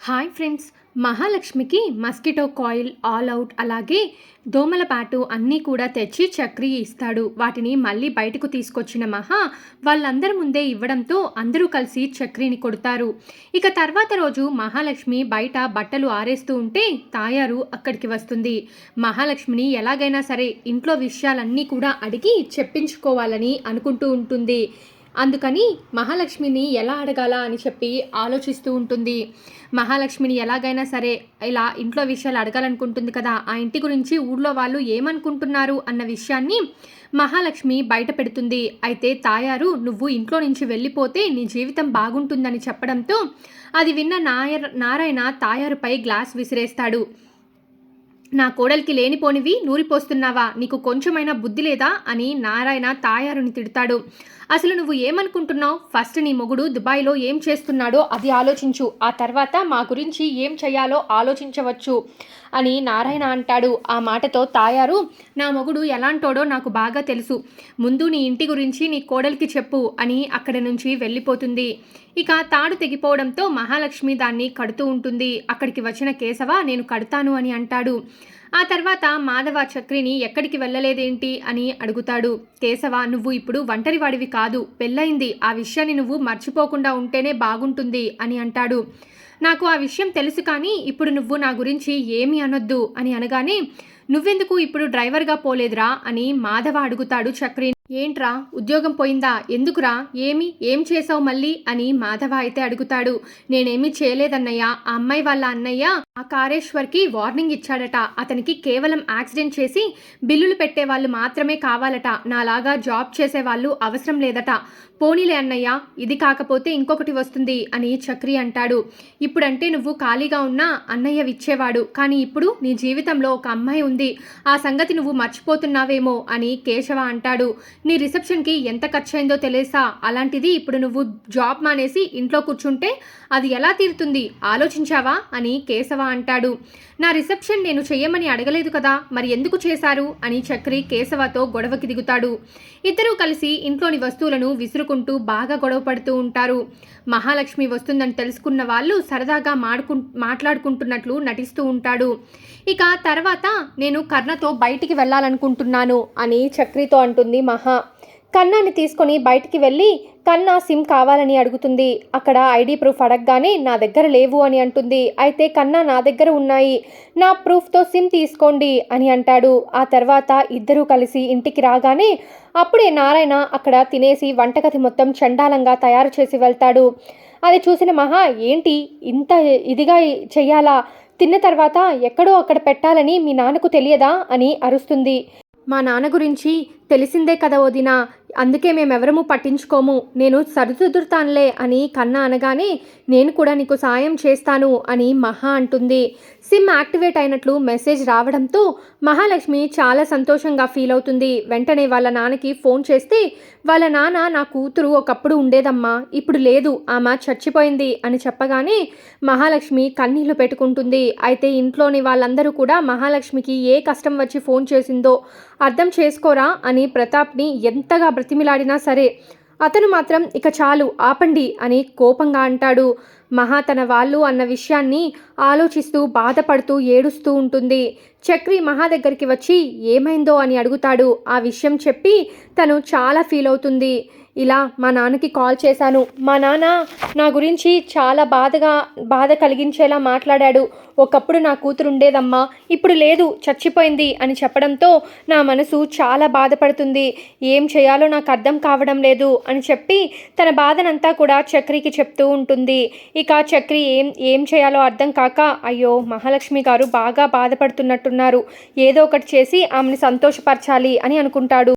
Hi friends, మహాలక్ష్మికి mosquito coil, All Out, అలాగే దోమల పాటు అన్నీ కూడా తెచ్చి చక్రి ఇస్తాడు. వాటిని మళ్ళీ బయటకు తీసుకొచ్చిన మహా వాళ్ళందరి ముందే ఇవ్వడంతో అందరూ కలిసి చక్రిని కొడతారు. ఇక తర్వాత రోజు మహాలక్ష్మి బయట బట్టలు ఆరేస్తూ ఉంటే తాయారు అక్కడికి వస్తుంది. మహాలక్ష్మిని ఎలాగైనా సరే ఇంట్లో విషయాలన్నీ కూడా అడిగి చెప్పించుకోవాలని అనుకుంటూ ఉంటుంది. అందుకని మహాలక్ష్మిని ఎలా అడగాలా అని చెప్పి ఆలోచిస్తూ ఉంటుంది. మహాలక్ష్మిని ఎలాగైనా సరే ఇలా ఇంట్లో విషయాలు అడగాలనుకుంటుంది కదా, ఆ ఇంటి గురించి ఊళ్ళో వాళ్ళు ఏమనుకుంటున్నారు అన్న విషయాన్ని మహాలక్ష్మి బయట పెడుతుంది. అయితే తాయారు నువ్వు ఇంట్లో నుంచి వెళ్ళిపోతే నీ జీవితం బాగుంటుందని చెప్పడంతో అది విన్న నారాయణ తాయారుపై గ్లాస్ విసిరేస్తాడు. నా కోడలికి లేనిపోనివి నూరిపోస్తున్నావా, నీకు కొంచెమైనా బుద్ధి లేదా అని నారాయణ తాయారుని తిడతాడు. అసలు నువ్వు ఏమనుకుంటున్నావు? ఫస్ట్ నీ మొగుడు దుబాయ్లో ఏం చేస్తున్నాడో అది ఆలోచించు, ఆ తర్వాత మా గురించి ఏం చేయాలో ఆలోచించవచ్చు అని నారాయణ అంటాడు. ఆ మాటతో తాయారు, నా మొగుడు ఎలాంటోడో నాకు బాగా తెలుసు, ముందు నీ ఇంటి గురించి నీ కోడలికి చెప్పు అని అక్కడి నుంచి వెళ్ళిపోతుంది. ఇక తాడు తెగిపోవడంతో మహాలక్ష్మి దాన్ని కడుతూ ఉంటుంది. అక్కడికి వచ్చిన కేశవ నేను కడతాను అని అంటాడు. ఆ తర్వాత మాధవ చక్రిని ఎక్కడికి వెళ్ళలేదేంటి అని అడుగుతాడు. కేశవ, నువ్వు ఇప్పుడు ఒంటరివాడివి కాదు, పెళ్ళయింది, ఆ విషయాన్ని నువ్వు మర్చిపోకుండా ఉంటేనే బాగుంటుంది అని అంటాడు. నాకు ఆ విషయం తెలుసు, కానీ ఇప్పుడు నువ్వు నా గురించి ఏమీ అనొద్దు అని అనగానే నువ్వెందుకు ఇప్పుడు డ్రైవర్గా పోలేదురా అని మాధవ అడుగుతాడు చక్రిని. ఏంట్రా, ఉద్యోగం పోయిందా? ఎందుకురా, ఏం చేసావు మళ్ళీ అని మాధవ అయితే అడుగుతాడు. నేనేమీ చేయలేదన్నయ్య, ఆ అమ్మాయి వాళ్ళ అన్నయ్య ఆ కారేశ్వర్కి వార్నింగ్ ఇచ్చాడట. అతనికి కేవలం యాక్సిడెంట్ చేసి బిల్లులు పెట్టే వాళ్ళు మాత్రమే కావాలట, నాలాగా జాబ్ చేసే వాళ్ళు అవసరం లేదట. పోనీలే అన్నయ్య, ఇది కాకపోతే ఇంకొకటి వస్తుంది అని చక్రి అంటాడు. ఇప్పుడంటే నువ్వు ఖాళీగా ఉన్నా అన్నయ్య విచ్చేవాడు, కానీ ఇప్పుడు నీ జీవితంలో ఒక అమ్మాయి ఉంది, ఆ సంగతి నువ్వు మర్చిపోతున్నావేమో అని కేశవ అంటాడు. నీ రిసెప్షన్కి ఎంత ఖర్చయిందో తెలుసా? అలాంటిది ఇప్పుడు నువ్వు జాబ్ మానేసి ఇంట్లో కూర్చుంటే అది ఎలా తీరుతుంది, ఆలోచించావా అని కేశవ అంటాడు. నా రిసెప్షన్ నేను చెయ్యమని అడగలేదు కదా, మరి ఎందుకు చేశారు అని చక్రి కేశవతో గొడవకి దిగుతాడు. ఇద్దరూ కలిసి ఇంట్లోని వస్తువులను విసురుకుంటూ బాగా గొడవ పడుతూ ఉంటారు. మహాలక్ష్మి వస్తుందని తెలుసుకున్న వాళ్ళు సరదాగా మాట్లాడుకుంటున్నట్లు నటిస్తూ ఉంటాడు. ఇక తర్వాత నేను కర్ణతో బయటికి వెళ్ళాలనుకుంటున్నాను అని చక్రితో అంటుంది మహా. కన్నాని తీసుకొని బయటికి వెళ్ళి కన్నా సిమ్ కావాలని అడుగుతుంది. అక్కడ ఐడి ప్రూఫ్ అడగగానే నా దగ్గర లేవు అని అంటుంది. అయితే కన్నా నా దగ్గర ఉన్నాయి, నా ప్రూఫ్తో సిమ్ తీసుకోండి అని అంటాడు. ఆ తర్వాత ఇద్దరూ కలిసి ఇంటికి రాగానే అప్పుడే నారాయణ అక్కడ తినేసి వంటగది మొత్తం చండాలంగా తయారు చేసి వెళ్తాడు. అది చూసిన మహా, ఏంటి ఇంత ఇదిగా చెయ్యాలా, తిన్న తర్వాత ఎక్కడో అక్కడ పెట్టాలని మీ నాన్నకు తెలియదా అని అరుస్తుంది. మా నాన్న గురించి తెలిసిందే కదా వదినా, అందుకే మేమెవరము పట్టించుకోము, నేను సరిదిద్దుతానులే అని కన్నా అనగానే నేను కూడా నీకు సాయం చేస్తాను అని మహా అంటుంది. సిమ్ యాక్టివేట్ అయినట్లు మెసేజ్ రావడంతో మహాలక్ష్మి చాలా సంతోషంగా ఫీల్ అవుతుంది. వెంటనే వాళ్ళ నాన్నకి ఫోన్ చేస్తే వాళ్ళ నాన్న, నా కూతురు ఒకప్పుడు ఉండేదమ్మా, ఇప్పుడు లేదు, ఆమె చచ్చిపోయింది అని చెప్పగానే మహాలక్ష్మి కన్నీళ్లు పెట్టుకుంటుంది. అయితే ఇంట్లోని వాళ్ళందరూ కూడా మహాలక్ష్మికి ఏ కష్టం వచ్చి ఫోన్ చేసిందో అర్థం చేసుకోరా అని ప్రతాప్ని ఎంతగా బ్రతిమిలాడినా సరే అతను మాత్రం ఇక చాలు ఆపండి అని కోపంగా అంటాడు. మహా తన వాళ్ళు అన్న విషయాన్ని ఆలోచిస్తూ బాధపడుతూ ఏడుస్తూ ఉంటుంది. చక్రి మహా దగ్గరికి వచ్చి ఏమైందో అని అడుగుతాడు. ఆ విషయం చెప్పి తను చాలా ఫీల్ అవుతుంది. ఇలా మా నాన్నకి కాల్ చేశాను, మా నాన్న నా గురించి చాలా బాధ కలిగించేలా మాట్లాడాడు. ఒకప్పుడు నా కూతురు ఉండేదమ్మా, ఇప్పుడు లేదు, చచ్చిపోయింది అని చెప్పడంతో నా మనసు చాలా బాధపడుతుంది, ఏం చేయాలో నాకు అర్థం కావడం లేదు అని చెప్పి తన బాధనంతా కూడా చక్రికి చెప్తూ ఉంటుంది. ఇక చక్రి ఏం చేయాలో అర్థం కాక, అయ్యో మహాలక్ష్మి గారు బాగా బాధపడుతున్నట్టున్నారు, ఏదో ఒకటి చేసి ఆమెను సంతోషపరచాలి అని అనుకుంటాడు.